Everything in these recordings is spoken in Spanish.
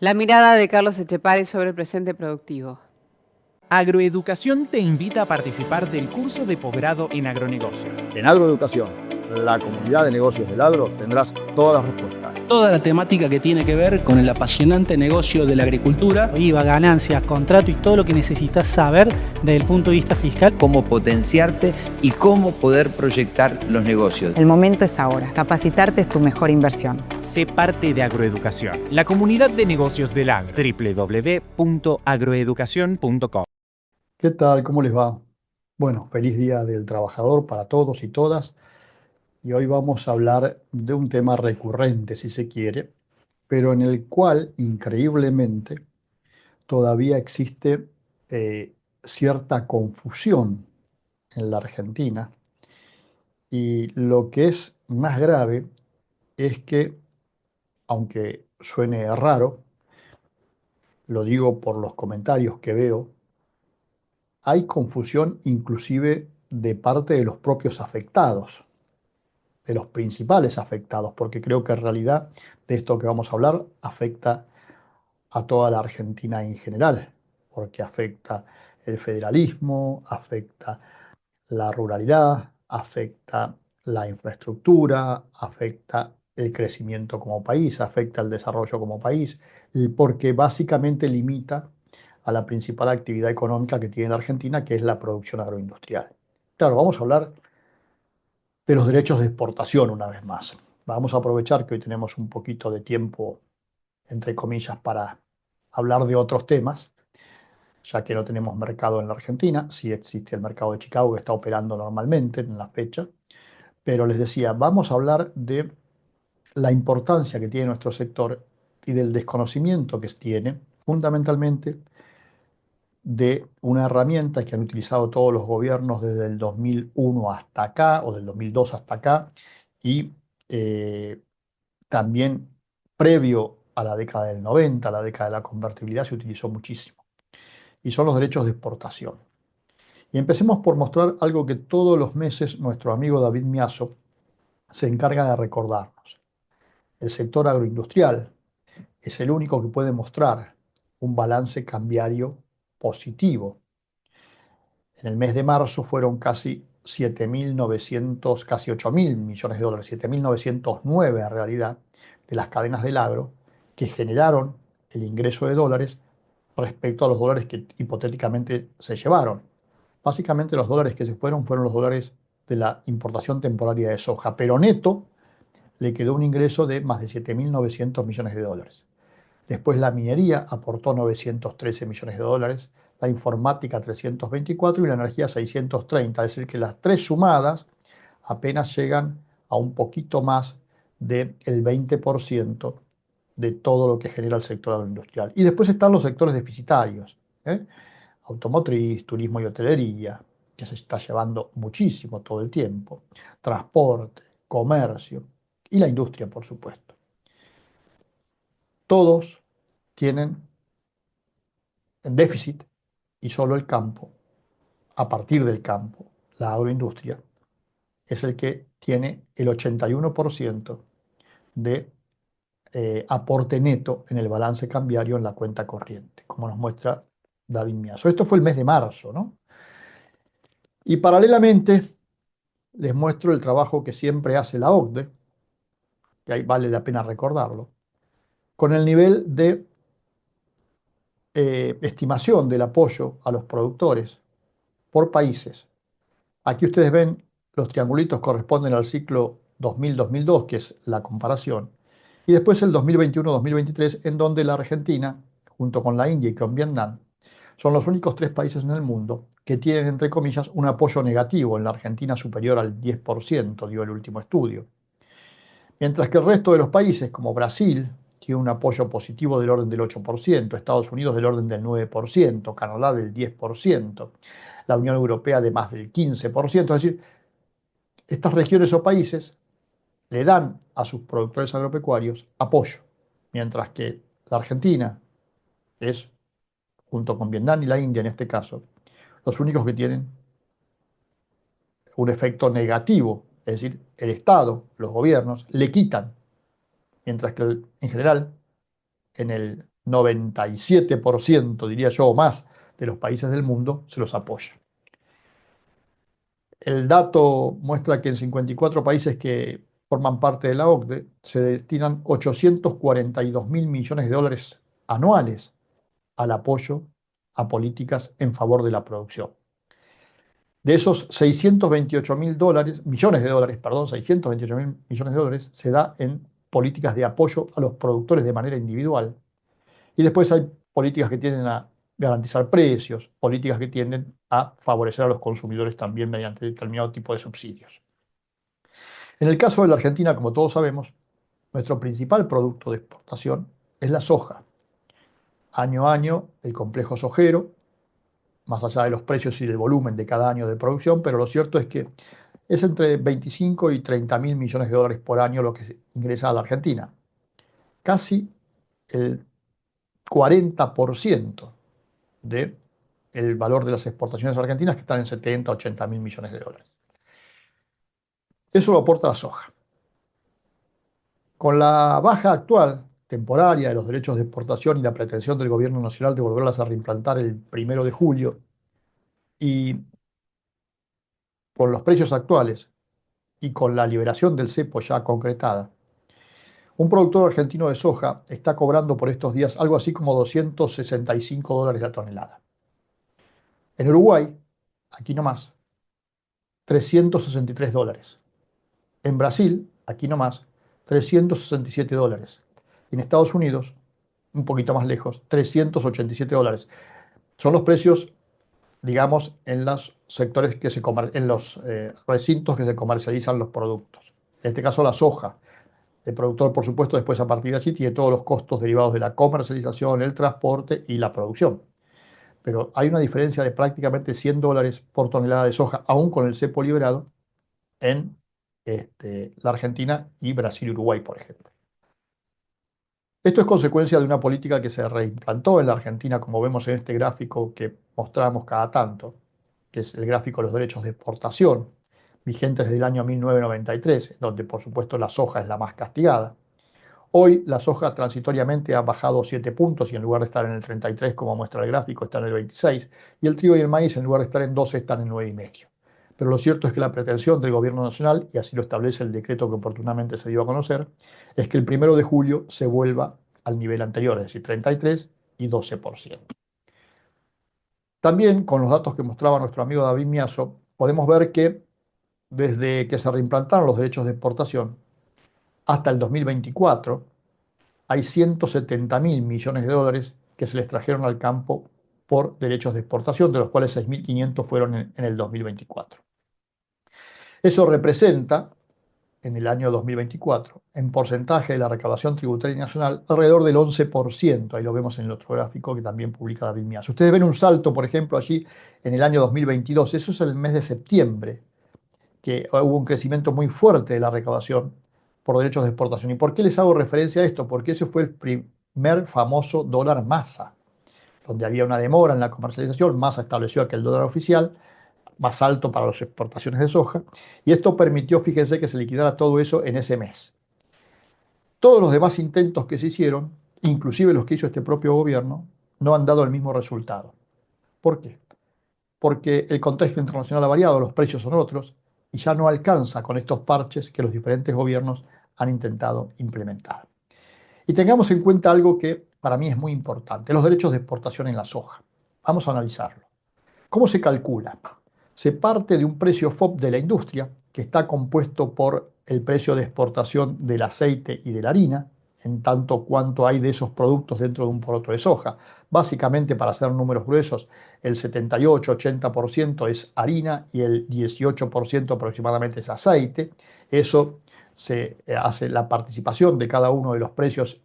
La mirada de Carlos Echepare sobre el presente productivo. Agroeducación te invita a participar del curso de posgrado en agronegocio. En Agroeducación, la comunidad de negocios del agro, tendrás todas las respuestas. Toda la temática que tiene que ver con el apasionante negocio de la agricultura. IVA, ganancias, contrato y todo lo que necesitas saber desde el punto de vista fiscal. Cómo potenciarte y cómo poder proyectar los negocios. El momento es ahora. Capacitarte es tu mejor inversión. Sé parte de Agroeducación, la comunidad de negocios del agro. www.agroeducacion.com. ¿Qué tal? ¿Cómo les va? Bueno, feliz Día del Trabajador para todos y todas. Y hoy vamos a hablar de un tema recurrente, si se quiere, pero en el cual, increíblemente, todavía existe cierta confusión en la Argentina. Y lo que es más grave es que, aunque suene raro, lo digo por los comentarios que veo, hay confusión inclusive de parte de los propios afectados, de los principales afectados, porque creo que en realidad de esto que vamos a hablar afecta a toda la Argentina en general, porque afecta el federalismo, afecta la ruralidad, afecta la infraestructura, afecta el crecimiento como país, afecta el desarrollo como país, porque básicamente limita a la principal actividad económica que tiene la Argentina, que es la producción agroindustrial. Claro, vamos a hablar de los derechos de exportación una vez más. Vamos a aprovechar que hoy tenemos un poquito de tiempo, entre comillas, para hablar de otros temas, ya que no tenemos mercado en la Argentina. Sí existe el mercado de Chicago que está operando normalmente en la fecha, pero les decía, vamos a hablar de la importancia que tiene nuestro sector y del desconocimiento que tiene, fundamentalmente de una herramienta que han utilizado todos los gobiernos desde el 2001 hasta acá, o del 2002 hasta acá, y eh, también previo a la década del 90, a la década de la convertibilidad, se utilizó muchísimo, y son los derechos de exportación. Y empecemos por mostrar algo que todos los meses nuestro amigo David Miazo se encarga de recordarnos. El sector agroindustrial es el único que puede mostrar un balance cambiario positivo. En el mes de marzo fueron casi 7.900, casi 8.000 millones de dólares, 7.909 en realidad, de las cadenas del agro que generaron el ingreso de dólares respecto a los dólares que hipotéticamente se llevaron. Básicamente los dólares que se fueron los dólares de la importación temporaria de soja, pero neto le quedó un ingreso de más de 7.900 millones de dólares. Después la minería aportó 913 millones de dólares, la informática 324 y la energía 630, es decir, que las tres sumadas apenas llegan a un poquito más del 20% de todo lo que genera el sector agroindustrial. Y después están los sectores deficitarios, automotriz, turismo y hotelería, que se está llevando muchísimo todo el tiempo, transporte, comercio y la industria, por supuesto. Todos tienen déficit y solo el campo, a partir del campo, la agroindustria, es el que tiene el 81% de aporte neto en el balance cambiario en la cuenta corriente, como nos muestra David Miazo. Esto fue el mes de marzo, ¿no? Y paralelamente les muestro el trabajo que siempre hace la OCDE, que ahí vale la pena recordarlo, con el nivel de estimación del apoyo a los productores por países. Aquí ustedes ven los triangulitos corresponden al ciclo 2000-2002, que es la comparación, y después el 2021-2023, en donde la Argentina, junto con la India y con Vietnam, son los únicos tres países en el mundo que tienen, entre comillas, un apoyo negativo, en la Argentina superior al 10%, dio el último estudio. Mientras que el resto de los países, como Brasil, tiene un apoyo positivo del orden del 8%, Estados Unidos del orden del 9%, Canadá del 10%, la Unión Europea de más del 15%. Es decir, estas regiones o países le dan a sus productores agropecuarios apoyo, mientras que la Argentina es, junto con Vietnam y la India en este caso, los únicos que tienen un efecto negativo, es decir, el Estado, los gobiernos, le quitan, mientras que en general en el 97%, diría yo, o más, de los países del mundo se los apoya. El dato muestra que en 54 países que forman parte de la OCDE se destinan 842 mil millones de dólares anuales al apoyo a políticas en favor de la producción. De esos 628 mil millones de dólares, perdón, 628 mil millones de dólares se da en políticas de apoyo a los productores de manera individual. Y después hay políticas que tienden a garantizar precios, políticas que tienden a favorecer a los consumidores también mediante determinado tipo de subsidios. En el caso de la Argentina, como todos sabemos, nuestro principal producto de exportación es la soja. Año a año, el complejo sojero, más allá de los precios y del volumen de cada año de producción, pero lo cierto es que es entre 25 y 30 mil millones de dólares por año lo que ingresa a la Argentina. Casi el 40% del valor de las exportaciones argentinas, que están en 70, 80 mil millones de dólares. Eso lo aporta la soja. Con la baja actual, temporaria, de los derechos de exportación y la pretensión del gobierno nacional de volverlas a reimplantar el 1 de julio, y con los precios actuales y con la liberación del cepo ya concretada, un productor argentino de soja está cobrando por estos días algo así como 265 dólares la tonelada. En Uruguay, aquí nomás, 363 dólares. En Brasil, aquí nomás, 367 dólares. Y en Estados Unidos, un poquito más lejos, 387 dólares. Son los precios, digamos, en los sectores en los recintos que se comercializan los productos. En este caso, la soja. El productor, por supuesto, después a partir de allí tiene todos los costos derivados de la comercialización, el transporte y la producción. Pero hay una diferencia de prácticamente 100 dólares por tonelada de soja, aún con el cepo liberado, en la Argentina y Brasil y Uruguay, por ejemplo. Esto es consecuencia de una política que se reimplantó en la Argentina, como vemos en este gráfico que mostramos cada tanto, que es el gráfico de los derechos de exportación, vigentes desde el año 1993, donde por supuesto la soja es la más castigada. Hoy la soja transitoriamente ha bajado 7 puntos y en lugar de estar en el 33, como muestra el gráfico, está en el 26, y el trigo y el maíz en lugar de estar en 12 están en 9,5. Pero lo cierto es que la pretensión del gobierno nacional, y así lo establece el decreto que oportunamente se dio a conocer, es que el 1 de julio se vuelva al nivel anterior, es decir, 33 y 12%. También, con los datos que mostraba nuestro amigo David Miazo, podemos ver que desde que se reimplantaron los derechos de exportación hasta el 2024, hay 170 mil millones de dólares que se les trajeron al campo por derechos de exportación, de los cuales 6.500 fueron en el 2024. Eso representa, en el año 2024, en porcentaje de la recaudación tributaria nacional, alrededor del 11%. Ahí lo vemos en el otro gráfico que también publica David Miazo. Ustedes ven un salto, por ejemplo, allí en el año 2022. Eso es el mes de septiembre, que hubo un crecimiento muy fuerte de la recaudación por derechos de exportación. ¿Y por qué les hago referencia a esto? Porque ese fue el primer famoso dólar Masa, donde había una demora en la comercialización. Masa estableció aquel dólar oficial más alto para las exportaciones de soja, y esto permitió, fíjense, que se liquidara todo eso en ese mes. Todos los demás intentos que se hicieron, inclusive los que hizo este propio gobierno, no han dado el mismo resultado. ¿Por qué? Porque el contexto internacional ha variado, los precios son otros, y ya no alcanza con estos parches que los diferentes gobiernos han intentado implementar. Y tengamos en cuenta algo que para mí es muy importante, los derechos de exportación en la soja. Vamos a analizarlo. ¿Cómo se calcula? Se parte de un precio FOB de la industria, que está compuesto por el precio de exportación del aceite y de la harina, en tanto cuanto hay de esos productos dentro de un poroto de soja. Básicamente, para hacer números gruesos, el 78-80% es harina y el 18% aproximadamente es aceite. Eso se hace la participación de cada uno de los precios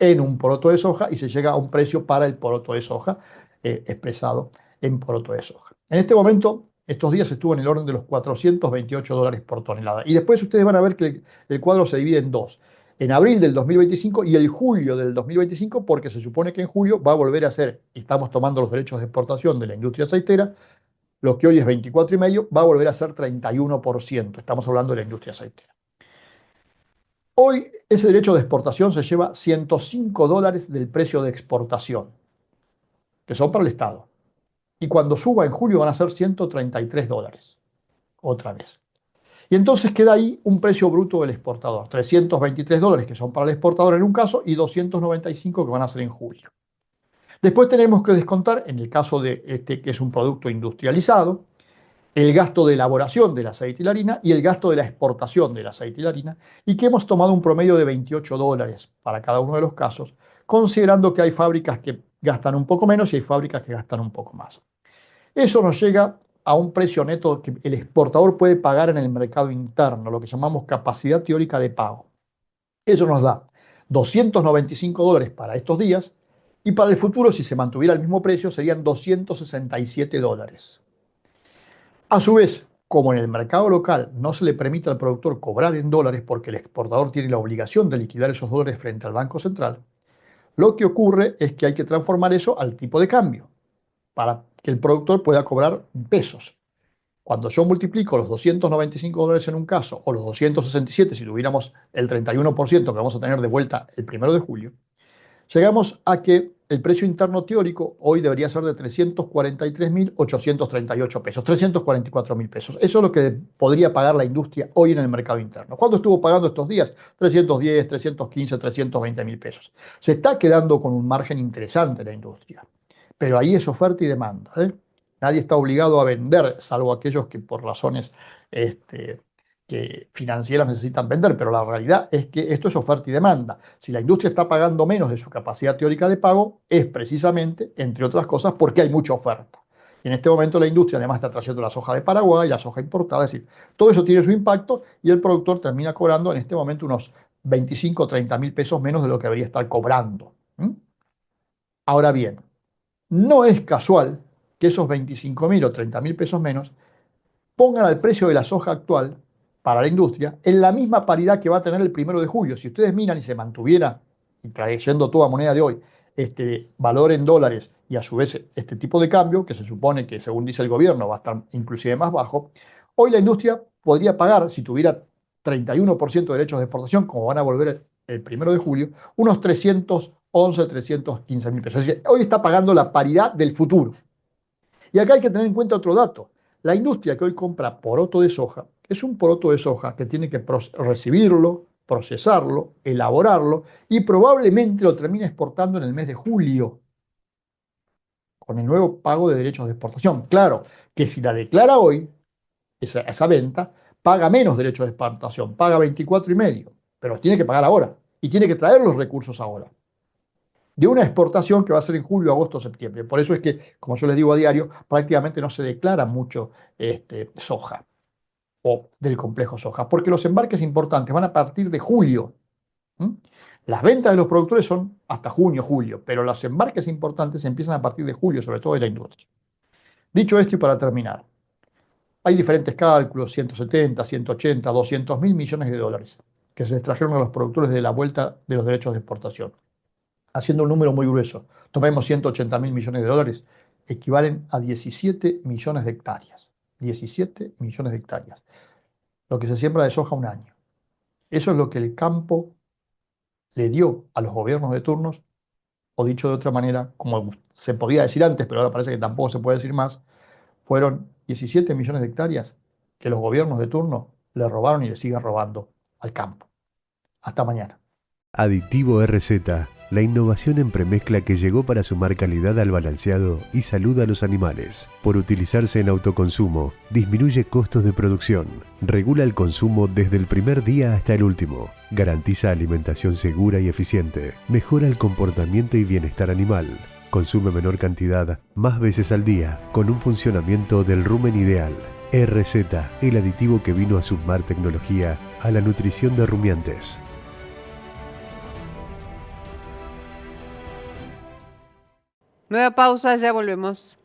en un poroto de soja y se llega a un precio para el poroto de soja expresado en poroto de soja. En este momento, estos días estuvo en el orden de los 428 dólares por tonelada. Y después ustedes van a ver que el cuadro se divide en dos. En abril del 2025 y el julio del 2025, porque se supone que en julio va a volver a ser, estamos tomando los derechos de exportación de la industria aceitera, lo que hoy es 24,5, va a volver a ser 31%. Estamos hablando de la industria aceitera. Hoy ese derecho de exportación se lleva $105 del precio de exportación, que son para el Estado. Y cuando suba en julio van a ser $133, otra vez. Y entonces queda ahí un precio bruto del exportador, $323 que son para el exportador en un caso y 295 que van a ser en julio. Después tenemos que descontar, en el caso de este que es un producto industrializado, el gasto de elaboración del aceite y la harina y el gasto de la exportación del aceite y la harina, y que hemos tomado un promedio de $28 para cada uno de los casos, considerando que hay fábricas que gastan un poco menos y hay fábricas que gastan un poco más. Eso nos llega a un precio neto que el exportador puede pagar en el mercado interno, lo que llamamos capacidad teórica de pago. Eso nos da $295 para estos días y para el futuro, si se mantuviera el mismo precio, serían $267. A su vez, como en el mercado local no se le permite al productor cobrar en dólares porque el exportador tiene la obligación de liquidar esos dólares frente al Banco Central, lo que ocurre es que hay que transformar eso al tipo de cambio para que el productor pueda cobrar pesos. Cuando yo multiplico los $295 en un caso o los 267 si tuviéramos el 31% que vamos a tener de vuelta el 1 de julio, llegamos a que el precio interno teórico hoy debería ser de 343.838 pesos, 344.000 pesos. Eso es lo que podría pagar la industria hoy en el mercado interno. ¿Cuánto estuvo pagando estos días? 310, 315, 320.000 pesos. Se está quedando con un margen interesante la industria, pero ahí es oferta y demanda, ¿eh? Nadie está obligado a vender, salvo aquellos que por razones que financieras necesitan vender, pero la realidad es que esto es oferta y demanda. Si la industria está pagando menos de su capacidad teórica de pago, es precisamente, entre otras cosas, porque hay mucha oferta. Y en este momento la industria además está trayendo la soja de Paraguay, la soja importada, es decir, todo eso tiene su impacto y el productor termina cobrando en este momento unos 25 o 30.000 pesos menos de lo que debería estar cobrando. Ahora bien, no es casual que esos 25.000 o 30.000 pesos menos pongan al precio de la soja actual para la industria en la misma paridad que va a tener el 1 de julio. Si ustedes miran y se mantuviera, y trayendo toda moneda de hoy, este valor en dólares y a su vez este tipo de cambio, que se supone que según dice el gobierno va a estar inclusive más bajo, hoy la industria podría pagar, si tuviera 31% de derechos de exportación, como van a volver el 1 de julio, unos 311, 315.000 pesos. Es decir, hoy está pagando la paridad del futuro. Y acá hay que tener en cuenta otro dato. La industria que hoy compra poroto de soja es un poroto de soja que tiene que recibirlo, procesarlo, elaborarlo y probablemente lo termine exportando en el mes de julio con el nuevo pago de derechos de exportación. Claro que si la declara hoy, esa venta, paga menos derechos de exportación, paga 24,5, pero los tiene que pagar ahora y tiene que traer los recursos ahora de una exportación que va a ser en julio, agosto, septiembre. Por eso es que, como yo les digo a diario, prácticamente no se declara mucho soja o del complejo soja, porque los embarques importantes van a partir de julio. Las ventas de los productores son hasta junio, julio, pero los embarques importantes empiezan a partir de julio, sobre todo de la industria. Dicho esto y para terminar, hay diferentes cálculos, 170, 180, 200.000 millones de dólares que se les trajeron a los productores de la vuelta de los derechos de exportación. Haciendo un número muy grueso, tomemos 180.000 millones de dólares, equivalen a 17 millones de hectáreas. 17 millones de hectáreas. Lo que se siembra de soja un año. Eso es lo que el campo le dio a los gobiernos de turnos, o dicho de otra manera, como se podía decir antes, pero ahora parece que tampoco se puede decir más, fueron 17 millones de hectáreas que los gobiernos de turno le robaron y le siguen robando al campo. Hasta mañana. Aditivo RZ, la innovación en premezcla que llegó para sumar calidad al balanceado y salud a los animales. Por utilizarse en autoconsumo, disminuye costos de producción, regula el consumo desde el primer día hasta el último, garantiza alimentación segura y eficiente, mejora el comportamiento y bienestar animal, consume menor cantidad, más veces al día, con un funcionamiento del rumen ideal. RZ, el aditivo que vino a sumar tecnología a la nutrición de rumiantes. Nueva pausa, ya volvemos.